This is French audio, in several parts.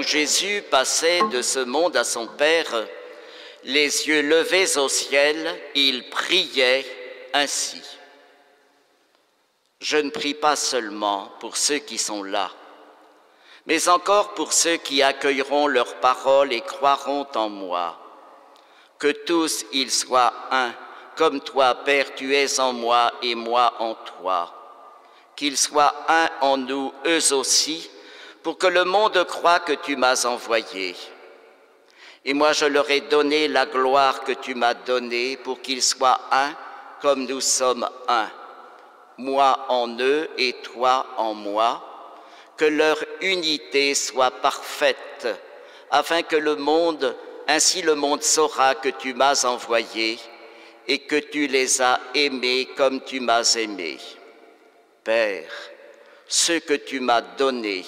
Jésus passait de ce monde à son Père, les yeux levés au ciel, il priait ainsi. Je ne prie pas seulement pour ceux qui sont là, mais encore pour ceux qui accueilleront leurs paroles et croiront en moi. Que tous ils soient un, comme toi, Père, tu es en moi et moi en toi. Qu'ils soient un en nous, eux aussi, pour que le monde croie que tu m'as envoyé. Et moi je leur ai donné la gloire que tu m'as donnée pour qu'ils soient un, comme nous sommes un. Moi en eux et toi en moi, que leur unité soit parfaite, afin que ainsi le monde saura que tu m'as envoyé et que tu les as aimés comme tu m'as aimé. Père, ce que tu m'as donné,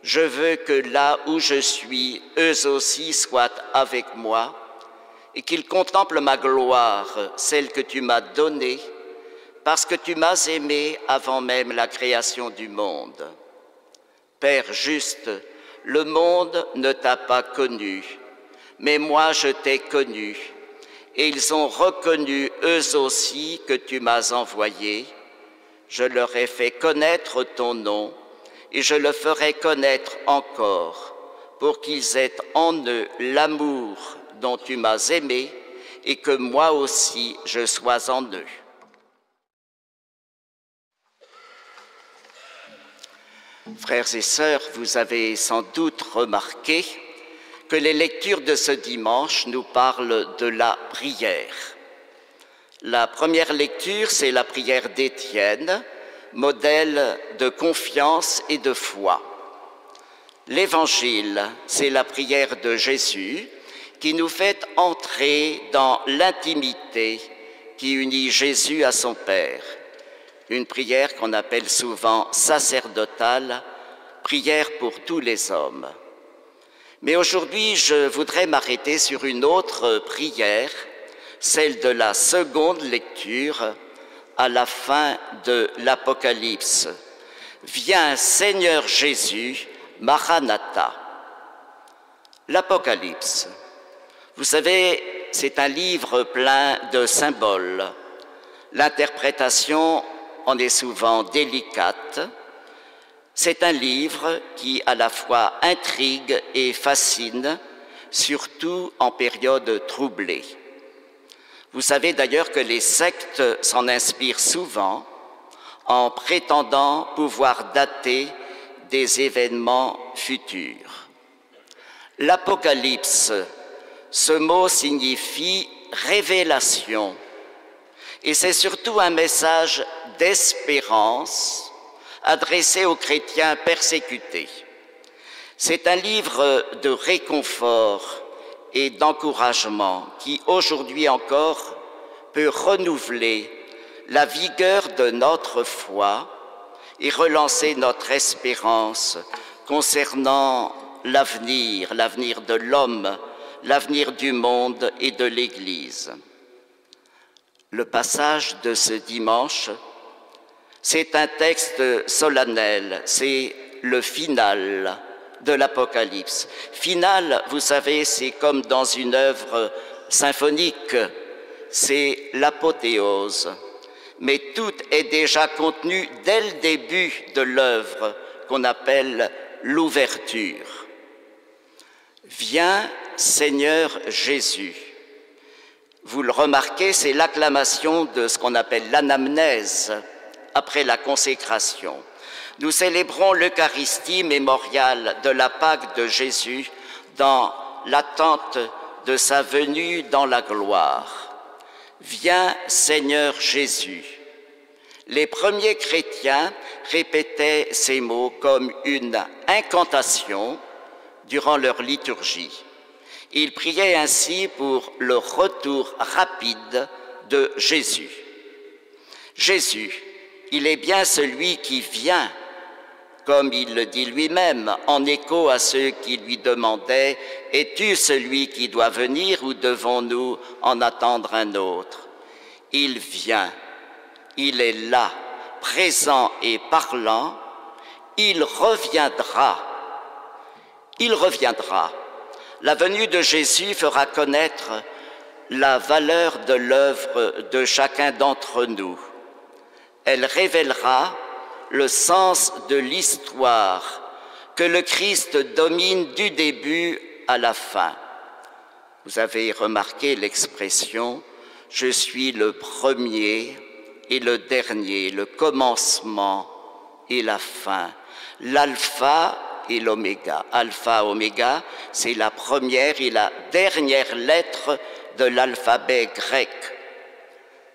je veux que là où je suis, eux aussi soient avec moi et qu'ils contemplent ma gloire, celle que tu m'as donnée, parce que tu m'as aimé avant même la création du monde. Père juste, le monde ne t'a pas connu, mais moi je t'ai connu, et ils ont reconnu eux aussi que tu m'as envoyé. Je leur ai fait connaître ton nom, et je le ferai connaître encore, pour qu'ils aient en eux l'amour dont tu m'as aimé, et que moi aussi je sois en eux. Frères et sœurs, vous avez sans doute remarqué que les lectures de ce dimanche nous parlent de la prière. La première lecture, c'est la prière d'Étienne, modèle de confiance et de foi. L'Évangile, c'est la prière de Jésus qui nous fait entrer dans l'intimité qui unit Jésus à son Père. Une prière qu'on appelle souvent sacerdotale, prière pour tous les hommes. Mais aujourd'hui, je voudrais m'arrêter sur une autre prière, celle de la seconde lecture à la fin de l'Apocalypse. Viens Seigneur Jésus, Maranatha. L'Apocalypse, vous savez, c'est un livre plein de symboles. L'interprétation en est souvent délicate. C'est un livre qui à la fois intrigue et fascine, surtout en période troublée. Vous savez d'ailleurs que les sectes s'en inspirent souvent en prétendant pouvoir dater des événements futurs. L'Apocalypse, ce mot signifie révélation, et c'est surtout un message d'espérance adressé aux chrétiens persécutés. C'est un livre de réconfort et d'encouragement qui, aujourd'hui encore, peut renouveler la vigueur de notre foi et relancer notre espérance concernant l'avenir de l'homme, l'avenir du monde et de l'Église. Le passage de ce dimanche, c'est un texte solennel, c'est le final de l'Apocalypse. Final, vous savez, c'est comme dans une œuvre symphonique, c'est l'apothéose. Mais tout est déjà contenu dès le début de l'œuvre qu'on appelle l'ouverture. Viens, Seigneur Jésus. Vous le remarquez, c'est l'acclamation de ce qu'on appelle l'anamnèse après la consécration. Nous célébrons l'Eucharistie mémoriale de la Pâque de Jésus dans l'attente de sa venue dans la gloire. Viens, Seigneur Jésus. Les premiers chrétiens répétaient ces mots comme une incantation durant leur liturgie. Ils priaient ainsi pour le retour rapide de Jésus. Jésus, il est bien celui qui vient, comme il le dit lui-même, en écho à ceux qui lui demandaient « Es-tu celui qui doit venir ou devons-nous en attendre un autre ?» Il vient, il est là, présent et parlant, il reviendra. Il reviendra. La venue de Jésus fera connaître la valeur de l'œuvre de chacun d'entre nous. Elle révélera le sens de l'histoire, que le Christ domine du début à la fin. Vous avez remarqué l'expression « Je suis le premier et le dernier, le commencement et la fin, l'alpha et l'oméga ». Alpha, oméga, c'est la première et la dernière lettre de l'alphabet grec.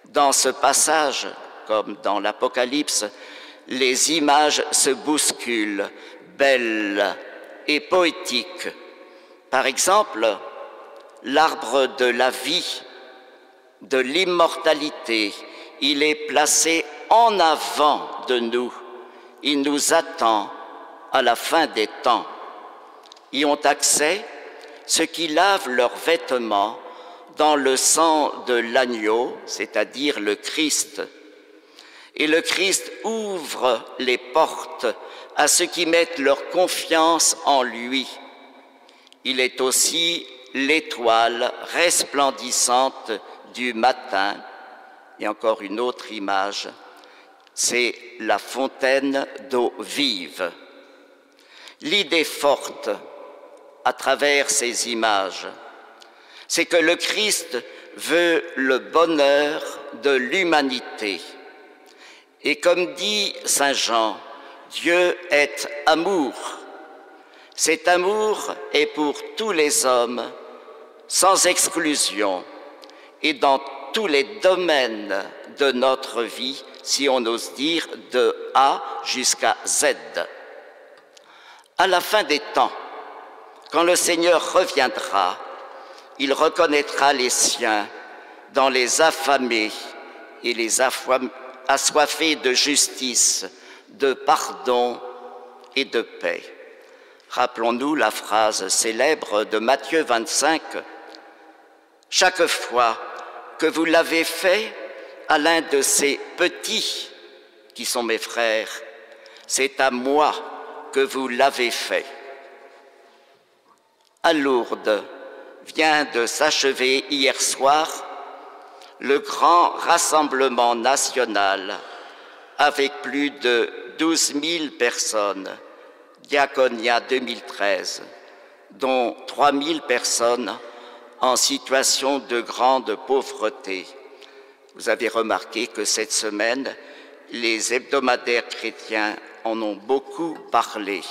Dans ce passage, comme dans l'Apocalypse, les images se bousculent, belles et poétiques. Par exemple, l'arbre de la vie, de l'immortalité, il est placé en avant de nous. Il nous attend à la fin des temps. Y ont accès ceux qui lavent leurs vêtements dans le sang de l'agneau, c'est-à-dire le Christ. Et le Christ ouvre les portes à ceux qui mettent leur confiance en lui. Il est aussi l'étoile resplendissante du matin. Et encore une autre image, c'est la fontaine d'eau vive. L'idée forte à travers ces images, c'est que le Christ veut le bonheur de l'humanité. Et comme dit Saint Jean, Dieu est amour. Cet amour est pour tous les hommes, sans exclusion, et dans tous les domaines de notre vie, si on ose dire, de A jusqu'à Z. À la fin des temps, quand le Seigneur reviendra, il reconnaîtra les siens dans les affamés et les assoiffés de justice, de pardon et de paix. Rappelons-nous la phrase célèbre de Matthieu 25. « Chaque fois que vous l'avez fait à l'un de ces petits qui sont mes frères, c'est à moi que vous l'avez fait. » À Lourdes vient de s'achever hier soir le grand rassemblement national avec plus de 12 000 personnes, Diaconia 2013, dont 3 000 personnes en situation de grande pauvreté. Vous avez remarqué que cette semaine, les hebdomadaires chrétiens en ont beaucoup parlé.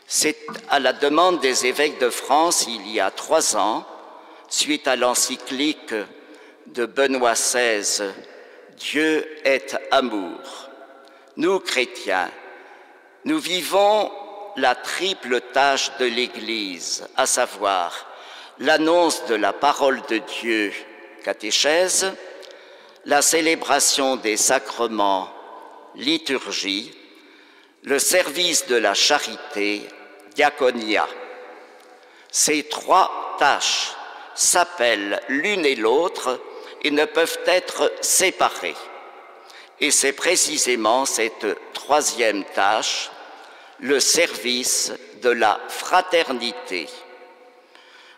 C'est à la demande des évêques de France il y a 3 ans, suite à l'encyclique de Benoît XVI, « Dieu est amour ». Nous, chrétiens, nous vivons la triple tâche de l'Église, à savoir l'annonce de la parole de Dieu, catéchèse, la célébration des sacrements, liturgie, le service de la charité, diaconia. Ces 3 tâches s'appellent l'une et l'autre et ne peuvent être séparées. Et c'est précisément cette 3e tâche, le service de la fraternité.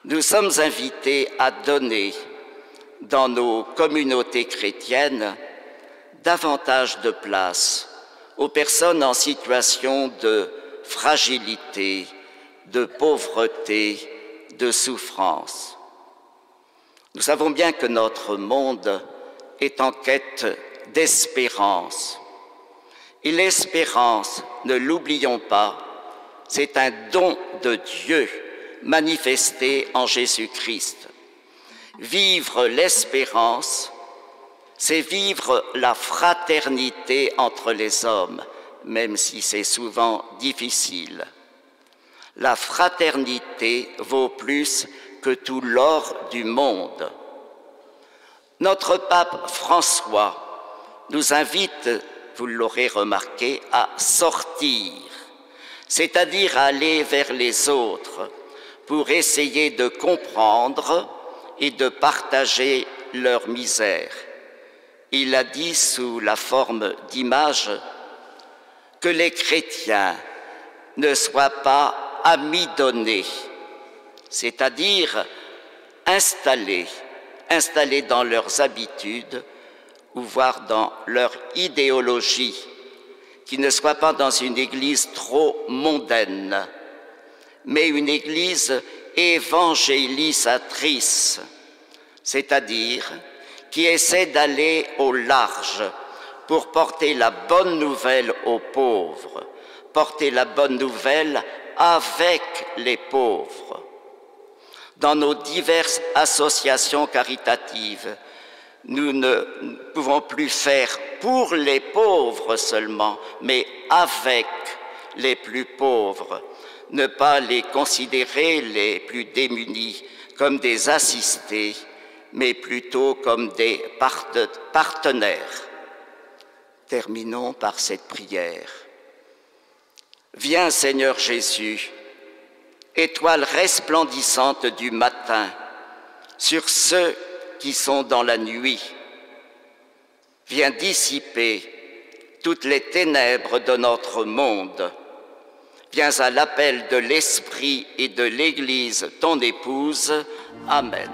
Nous sommes invités à donner dans nos communautés chrétiennes davantage de place aux personnes en situation de fragilité, de pauvreté, de souffrance. Nous savons bien que notre monde est en quête d'espérance. Et l'espérance, ne l'oublions pas, c'est un don de Dieu manifesté en Jésus-Christ. Vivre l'espérance, c'est vivre la fraternité entre les hommes, même si c'est souvent difficile. La fraternité vaut plus que tout l'or du monde. Notre pape François nous invite, vous l'aurez remarqué, à sortir, c'est-à-dire à aller vers les autres pour essayer de comprendre et de partager leur misère. Il a dit sous la forme d'image que les chrétiens ne soient pas amidonnés, c'est-à-dire installés dans leurs habitudes ou voire dans leur idéologie, qui ne soit pas dans une église trop mondaine, mais une église évangélisatrice, c'est-à-dire qui essaie d'aller au large pour porter la bonne nouvelle aux pauvres, porter la bonne nouvelle avec les pauvres. Dans nos diverses associations caritatives, nous ne pouvons plus faire pour les pauvres seulement, mais avec les plus pauvres, ne pas les considérer les plus démunis comme des assistés, mais plutôt comme des partenaires. Terminons par cette prière. Viens, Seigneur Jésus, étoile resplendissante du matin, sur ceux qui sont dans la nuit. Viens dissiper toutes les ténèbres de notre monde. Viens à l'appel de l'Esprit et de l'Église, ton épouse. Amen.